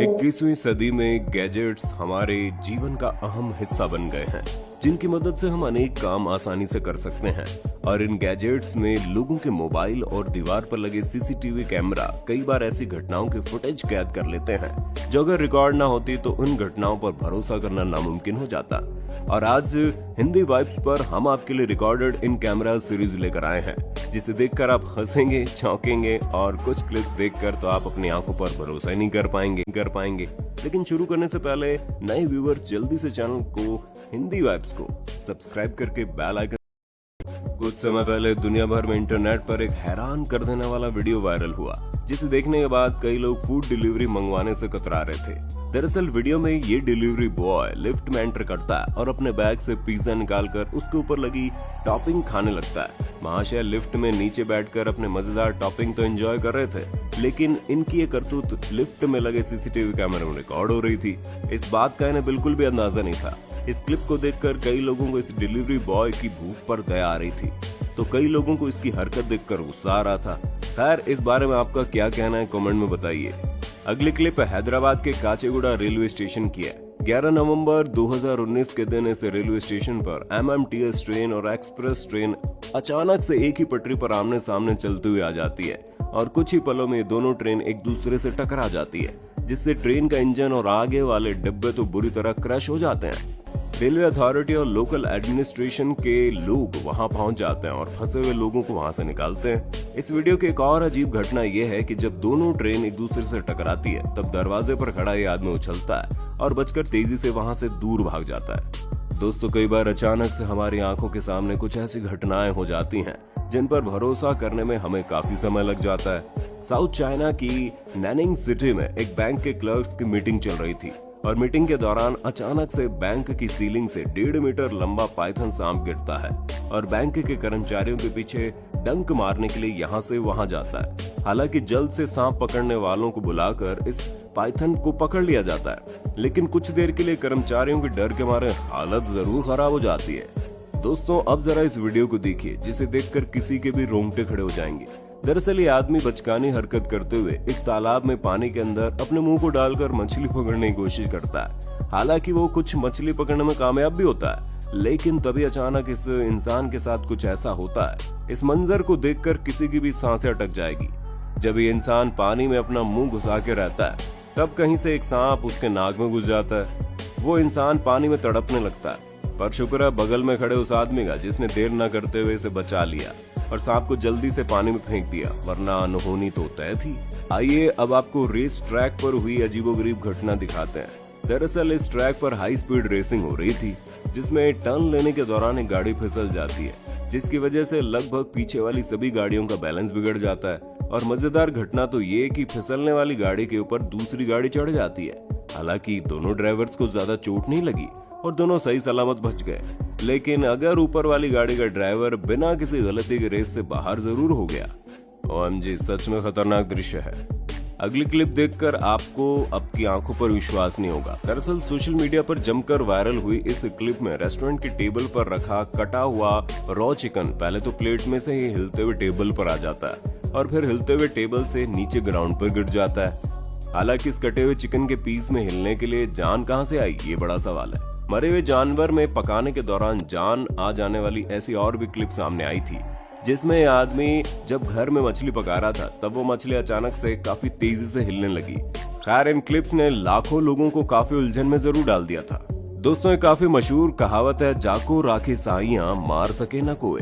इक्कीसवीं सदी में गैजेट्स हमारे जीवन का अहम हिस्सा बन गए हैं, जिनकी मदद से हम अनेक काम आसानी से कर सकते हैं। और इन गैजेट्स में लोगों के मोबाइल और दीवार पर लगे सीसीटीवी कैमरा कई बार ऐसी घटनाओं की फुटेज कैद कर लेते हैं जो अगर रिकॉर्ड ना होती तो उन घटनाओं पर भरोसा करना नामुमकिन हो जाता। और आज हिंदी वाइब्स पर हम आपके लिए रिकॉर्डेड इन कैमरा सीरीज लेकर आए हैं, जिसे देखकर आप हंसेंगे, चौंकेंगे और कुछ क्लिप्स देखकर तो आप अपनी आंखों पर भरोसा ही नहीं कर पाएंगे। लेकिन शुरू करने से पहले नए व्यूअर जल्दी से चैनल को हिंदी वाइब्स को सब्सक्राइब करके बेल आइकन। कुछ समय पहले दुनिया भर में इंटरनेट पर एक हैरान कर देने वाला वीडियो वायरल हुआ, जिसे देखने के बाद कई लोग फूड डिलीवरी मंगवाने से कतरा रहे थे। दरअसल वीडियो में ये डिलीवरी बॉय लिफ्ट में एंटर करता है और अपने बैग से पिज्जा निकालकर उसके ऊपर लगी टॉपिंग खाने लगता है। महाशय लिफ्ट में नीचे बैठकर अपने मजेदार टॉपिंग तो एंजॉय कर रहे थे, लेकिन इनकी ये करतूत लिफ्ट में लगे सीसीटीवी कैमरे में रिकॉर्ड हो रही थी। इस बात का इन्हें बिल्कुल भी अंदाजा नहीं था। इस क्लिप को देखकर कई लोगों को इस डिलीवरी बॉय की भूख पर दया आ रही थी, तो कई लोगों को इसकी हरकत देखकर गुस्सा आ रहा था। खैर, इस बारे में आपका क्या कहना है, कमेंट में बताइए। अगली क्लिप हैदराबाद के काचेगुडा रेलवे स्टेशन की है। 11 नवंबर 2019 के दिन इस रेलवे स्टेशन पर एमएमटीएस ट्रेन और एक्सप्रेस ट्रेन अचानक से एक ही पटरी पर आमने सामने चलती हुई आ जाती है और कुछ ही पलों में दोनों ट्रेन एक दूसरे से टकरा जाती है, जिससे ट्रेन का इंजन और आगे वाले डिब्बे तो बुरी तरह क्रश हो जाते हैं। रेलवे अथॉरिटी और लोकल एडमिनिस्ट्रेशन के लोग वहां पहुंच जाते हैं और फंसे हुए लोगों को वहां से निकालते हैं। इस वीडियो की एक और अजीब घटना यह है कि जब दोनों ट्रेन एक दूसरे से टकराती है, तब दरवाजे पर खड़ा ये आदमी उछलता है और बचकर तेजी से वहां से दूर भाग जाता है। दोस्तों, कई बार अचानक से हमारी आंखों के सामने कुछ ऐसी घटनाएं हो जाती हैं जिन पर भरोसा करने में हमें काफी समय लग जाता है। साउथ चाइना की नैनिंग सिटी में एक बैंक के क्लर्क्स की मीटिंग चल रही थी और मीटिंग के दौरान अचानक से बैंक की सीलिंग से 1.5 मीटर लंबा पाइथन सांप गिरता है और बैंक के कर्मचारियों के पीछे डंक मारने के लिए यहाँ से वहाँ जाता है। हालांकि जल्द से सांप पकड़ने वालों को बुलाकर इस पाइथन को पकड़ लिया जाता है, लेकिन कुछ देर के लिए कर्मचारियों के डर के मारे हालत जरूर खराब हो जाती है। दोस्तों, अब जरा इस वीडियो को देखिए, जिसे देखकर किसी के भी रोंगटे खड़े हो जाएंगे। दरअसल ये आदमी बचकानी हरकत करते हुए एक तालाब में पानी के अंदर अपने मुंह को डालकर मछली पकड़ने की कोशिश करता है। हालांकि वो कुछ मछली पकड़ने में कामयाब भी होता है, लेकिन तभी अचानक इस इंसान के साथ कुछ ऐसा होता है, इस मंजर को देखकर किसी की भी सांसें अटक जाएगी। जब ये इंसान पानी में अपना मुंह घुसा के रहता है, तब कहीं से एक सांप उसके नाक में घुस जाता है। वो इंसान पानी में तड़पने लगता है, पर शुक्र है बगल में खड़े उस आदमी का, जिसने देर न करते हुए इसे बचा लिया और सांप को जल्दी से पानी में फेंक दिया, वरना अनहोनी तो तय थी। आइए अब आपको रेस ट्रैक पर हुई अजीबोगरीब घटना दिखाते हैं। दरअसल इस ट्रैक पर हाई स्पीड रेसिंग हो रही थी, जिसमें टर्न लेने के दौरान एक गाड़ी फिसल जाती है, जिसकी वजह से लगभग पीछे वाली सभी गाड़ियों का बैलेंस बिगड़ जाता है। और मजेदार घटना तो ये कि फिसलने वाली गाड़ी के ऊपर दूसरी गाड़ी चढ़ जाती है। हालांकि दोनों ड्राइवर्स को ज्यादा चोट नहीं लगी और दोनों सही सलामत बच गए, लेकिन अगर ऊपर वाली गाड़ी का ड्राइवर बिना किसी गलती के रेस से बाहर जरूर हो गया। ओएमजी, सच में खतरनाक दृश्य है। अगली क्लिप देखकर आपको आपकी आंखों पर विश्वास नहीं होगा। दरअसल सोशल मीडिया पर जमकर वायरल हुई इस क्लिप में रेस्टोरेंट की टेबल पर रखा कटा हुआ रॉ चिकन पहले तो प्लेट में से ही हिलते हुए टेबल पर आ जाता है और फिर हिलते हुए टेबल से नीचे ग्राउंड पर गिर जाता है। हालांकि इस कटे हुए चिकन के पीस में हिलने के लिए जान कहां से आई, ये बड़ा सवाल है। मरे हुए जानवर में पकाने के दौरान जान आ जाने वाली ऐसी और भी क्लिप सामने आई थी, जिसमें यह आदमी जब घर में मछली पका रहा था, तब वो मछली अचानक से काफी तेजी से हिलने लगी। खैर, इन क्लिप्स ने लाखों लोगों को काफी उलझन में जरूर डाल दिया था। दोस्तों, एक काफी मशहूर कहावत है, जाको राखे साइयां मार सके न कोई।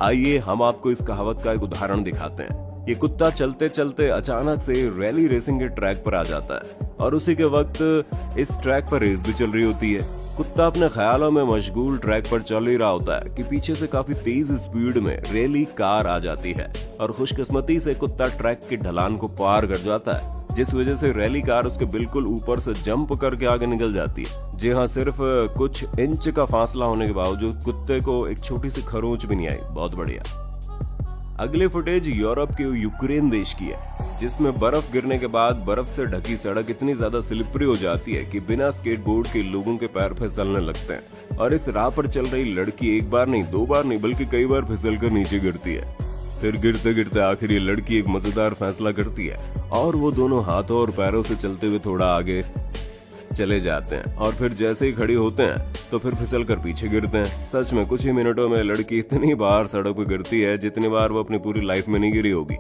आइए हम आपको इस कहावत का एक उदाहरण दिखाते हैं। ये कुत्ता चलते चलते अचानक से रैली रेसिंग के ट्रैक पर आ जाता है और उसी के वक्त इस ट्रैक पर रेस भी चल रही होती है। कुत्ता अपने ख्यालों में मशगूल ट्रैक पर चल ही रहा होता है कि पीछे से काफी तेज स्पीड में रैली कार आ जाती है और खुशकिस्मती से कुत्ता ट्रैक की ढलान को पार कर जाता है, जिस वजह से रैली कार उसके बिल्कुल ऊपर से जंप करके आगे निकल जाती है। जी हाँ, सिर्फ कुछ इंच का फासला होने के बावजूद कुत्ते को एक छोटी सी खरोंच भी नहीं आई। बहुत बढ़िया। अगली फुटेज यूरोप के यूक्रेन देश की है, जिसमें बर्फ गिरने के बाद बर्फ से ढकी सड़क इतनी ज्यादा स्लिपरी हो जाती है कि बिना स्केटबोर्ड के लोगों के पैर फिसलने लगते हैं और इस राह पर चल रही लड़की एक बार नहीं, दो बार नहीं, बल्कि कई बार फिसलकर नीचे गिरती है। फिर गिरते गिरते आखिर ये लड़की एक मजेदार फैसला करती है और वो दोनों हाथों और पैरों से चलते हुए थोड़ा आगे चले जाते हैं और फिर जैसे ही खड़ी होते हैं तो फिर फिसल कर पीछे गिरते हैं। सच में कुछ ही मिनटों में लड़की इतनी बार सड़क पर गिरती है जितनी बार वो अपनी पूरी लाइफ में नहीं गिरी होगी।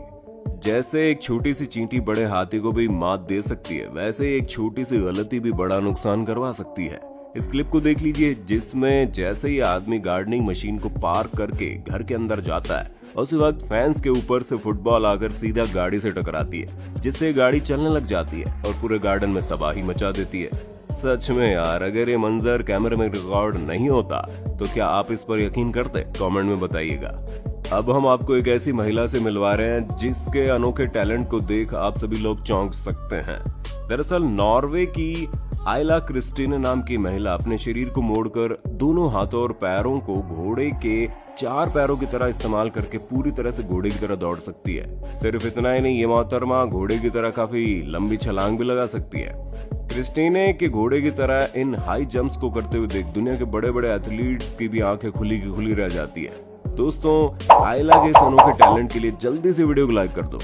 जैसे एक छोटी सी चींटी बड़े हाथी को भी मात दे सकती है, वैसे एक छोटी सी गलती भी बड़ा नुकसान करवा सकती है। इस क्लिप को देख लीजिए, जिसमें जैसे ही आदमी गार्डनिंग मशीन को पार्क करके घर के अंदर जाता है उसी वक्त फैंस के ऊपर से फुटबॉल आकर सीधा गाड़ी से टकराती है, जिससे गाड़ी चलने लग जाती है और पूरे गार्डन में तबाही मचा देती है। सच में यार, अगर ये मंजर कैमरे में रिकॉर्ड नहीं होता तो क्या आप इस पर यकीन करते? कमेंट में बताइएगा। अब हम आपको एक ऐसी महिला से मिलवा रहे हैं जिसके अनोखे टैलेंट को देख आप सभी लोग चौंक सकते हैं। दरअसल नॉर्वे की आइला क्रिस्टिन नाम की महिला अपने शरीर को मोड़कर दोनों हाथों और पैरों को घोड़े के 4 पैरों की तरह इस्तेमाल करके पूरी तरह से घोड़े की तरह दौड़ सकती है। सिर्फ इतना ही नहीं, ये मोहतरमा घोड़े की तरह काफी लंबी छलांग भी लगा सकती है। क्रिस्टीने के घोड़े की तरह इन हाई जंप्स को करते हुए देख दुनिया के बड़े बड़े एथलीट्स की भी आंखें खुली की खुली रह जाती है। दोस्तों, आइला के इस अनोखे टैलेंट के लिए जल्दी से वीडियो को लाइक कर दो।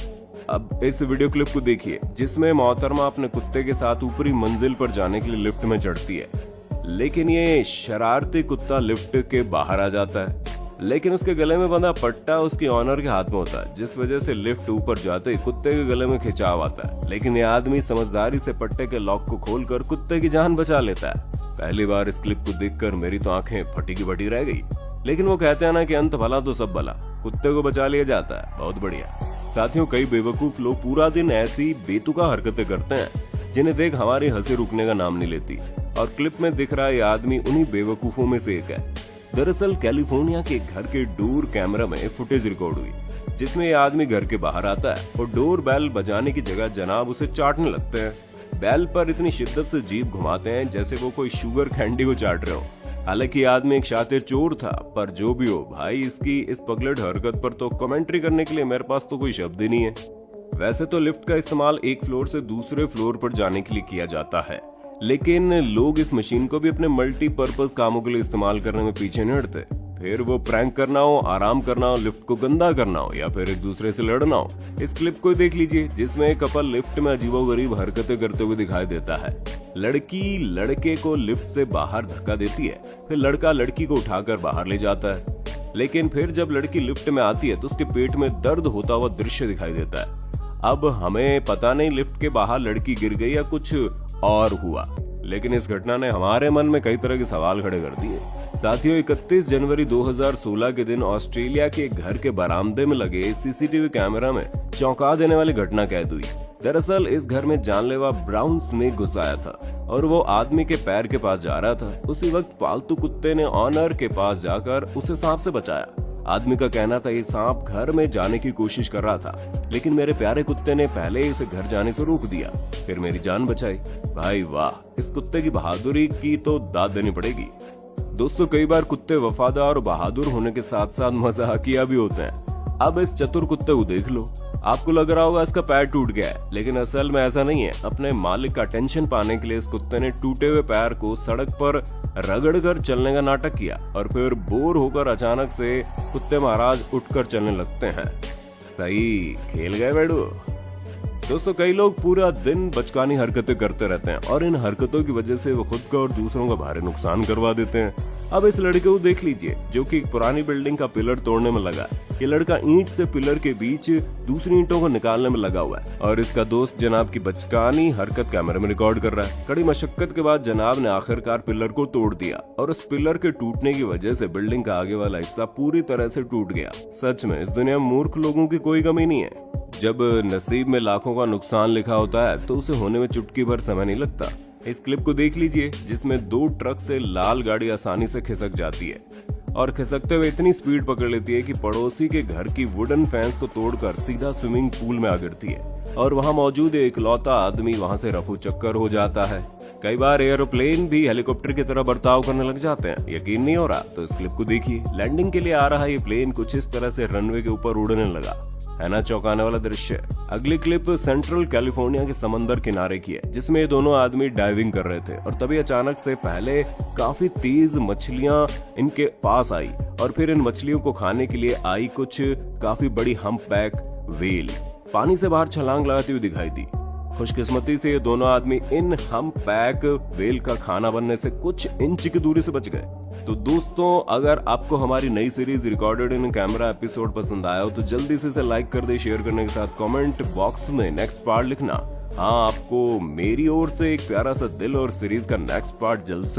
अब इस वीडियो क्लिप को देखिए, जिसमें मोहतरमा अपने कुत्ते के साथ ऊपरी मंजिल पर जाने के लिए लिफ्ट में चढ़ती है, लेकिन ये शरारती कुत्ता लिफ्ट के बाहर आ जाता है। लेकिन उसके गले में बंधा पट्टा उसकी ऑनर के हाथ में होता है, जिस वजह से लिफ्ट ऊपर जाते ही कुत्ते के गले में खिंचाव आता है। लेकिन ये आदमी समझदारी से पट्टे के लॉक को खोलकर कुत्ते की जान बचा लेता है। पहली बार इस क्लिप को देखकर मेरी तो आंखें फटी की फटी रह गई। लेकिन वो कहते हैं ना कि अंत भला तो सब भला, कुत्ते को बचा लिया जाता है। बहुत बढ़िया। साथियों, कई बेवकूफ लोग पूरा दिन ऐसी बेतुका हरकतें करते हैं जिन्हें देख हमारी हंसी रुकने का नाम नहीं लेती, और क्लिप में दिख रहा ये आदमी उन्हीं बेवकूफों में से एक है। दरअसल कैलिफोर्निया के घर के डोर कैमरा में फुटेज रिकॉर्ड हुई, जिसमें ये आदमी घर के बाहर आता है और डोर बेल बजाने की जगह जनाब उसे चाटने लगते हैं। बेल पर इतनी शिद्दत से जीभ घुमाते हैं जैसे वो कोई शुगर कैंडी को चाट रहे हो। हालांकि आदमी एक शातिर चोर था, पर जो भी हो भाई, इसकी इस पगलेट हरकत पर तो कमेंट्री करने के लिए मेरे पास तो कोई शब्द ही नहीं है। वैसे तो लिफ्ट का इस्तेमाल एक फ्लोर से दूसरे फ्लोर पर जाने के लिए किया जाता है, लेकिन लोग इस मशीन को भी अपने मल्टीपर्पज कामों के लिए इस्तेमाल करने में पीछे नहीं हटते। फिर वो प्रैंक करना हो, आराम करना हो, लिफ्ट को गंदा करना हो, या फिर एक दूसरे से लड़ना हो। इस क्लिप को देख लीजिए, जिसमें एक कपल लिफ्ट में अजीबोगरीब हरकतें करते हुए दिखाई देता है। लड़की लड़के को लिफ्ट से बाहर धक्का देती है, फिर लड़का लड़की को उठाकर बाहर ले जाता है। लेकिन फिर जब लड़की लिफ्ट में आती है तो उसके पेट में दर्द होता हुआ दृश्य दिखाई देता है। अब हमें पता नहीं लिफ्ट के बाहर लड़की गिर गई या कुछ और हुआ, लेकिन इस घटना ने हमारे मन में कई तरह के सवाल खड़े कर दिए। साथियों, 31 जनवरी 2016 के दिन ऑस्ट्रेलिया के घर के बरामदे में लगे सीसीटीवी कैमरा में चौंका देने वाली घटना कैद हुई। दरअसल इस घर में जानलेवा ब्राउन स्नेक घुस आया था और वो आदमी के पैर के पास जा रहा था। उसी वक्त पालतू कुत्ते ने ऑनर के पास जाकर उसे सांप से बचाया। आदमी का कहना था ये सांप घर में जाने की कोशिश कर रहा था, लेकिन मेरे प्यारे कुत्ते ने पहले ही उसे घर जाने से रोक दिया, फिर मेरी जान बचाई। भाई वाह, इस कुत्ते की बहादुरी की तो दाद देनी पड़ेगी। दोस्तों, कई बार कुत्ते वफादार और बहादुर होने के साथ साथ मजाकिया भी होते हैं। अब इस चतुर कुत्ते को देख लो। आपको लग रहा होगा इसका पैर टूट गया है, लेकिन असल में ऐसा नहीं है। अपने मालिक का अटेंशन पाने के लिए इस कुत्ते ने टूटे हुए पैर को सड़क पर रगड़कर चलने का नाटक किया और फिर बोर होकर अचानक से कुत्ते महाराज उठकर चलने लगते हैं। सही खेल गए बेडू। दोस्तों, कई लोग पूरा दिन बचकानी हरकतें करते रहते हैं और इन हरकतों की वजह से वो खुद का और दूसरों का भारी नुकसान करवा देते हैं। अब इस लड़के को देख लीजिए, जो कि एक पुरानी बिल्डिंग का पिलर तोड़ने में लगा। ये लड़का ईंट से पिलर के बीच दूसरी ईंटों को निकालने में लगा हुआ है और इसका दोस्त जनाब की बचकानी हरकत कैमरे में रिकॉर्ड कर रहा है। कड़ी मशक्कत के बाद जनाब ने आखिरकार पिलर को तोड़ दिया और उस पिलर के टूटने की वजह से बिल्डिंग का आगे वाला हिस्सा पूरी तरह से टूट गया। सच में इस दुनिया में मूर्ख लोगों की कोई कमी नहीं है। जब नसीब में लाखों का नुकसान लिखा होता है तो उसे होने में चुटकी भर समय नहीं लगता। इस क्लिप को देख लीजिए, जिसमें 2 ट्रक से लाल गाड़ी आसानी से खिसक जाती है और खिसकते हुए इतनी स्पीड पकड़ लेती है कि पड़ोसी के घर की वुडन फेंस को तोड़कर सीधा स्विमिंग पूल में आ गिरती है और वहां मौजूद एक इकलौता आदमी वहां से रफू चक्कर हो जाता है। कई बार एरोप्लेन भी हेलीकॉप्टर की तरह बर्ताव करने लग जाते हैं। यकीन नहीं हो रहा तो इस क्लिप को देखिए। लैंडिंग के लिए आ रहा ये प्लेन कुछ इस तरह से रनवे के ऊपर उड़ने लगा। है ना चौंकाने वाला दृश्य। अगली क्लिप सेंट्रल कैलिफोर्निया के समंदर किनारे की है, जिसमें ये दोनों आदमी डाइविंग कर रहे थे और तभी अचानक से पहले काफी तेज मछलियां इनके पास आई और फिर इन मछलियों को खाने के लिए आई कुछ काफी बड़ी हम्पबैक व्हेल पानी से बाहर छलांग लगाती हुई दिखाई दी। खुशकिस्मती से ये दोनों आदमी इन हम्पबैक व्हेल का खाना बनने से कुछ इंच की दूरी से बच गए। तो दोस्तों, अगर आपको हमारी नई series recorded in camera episode पसंद आया हो तो जल्दी से इसे लाइक कर दे, शेयर करने के साथ कमेंट बॉक्स में नेक्स्ट पार्ट लिखना। हाँ, आपको मेरी ओर से एक प्यारा सा दिल और सीरीज का नेक्स्ट पार्ट जल्द से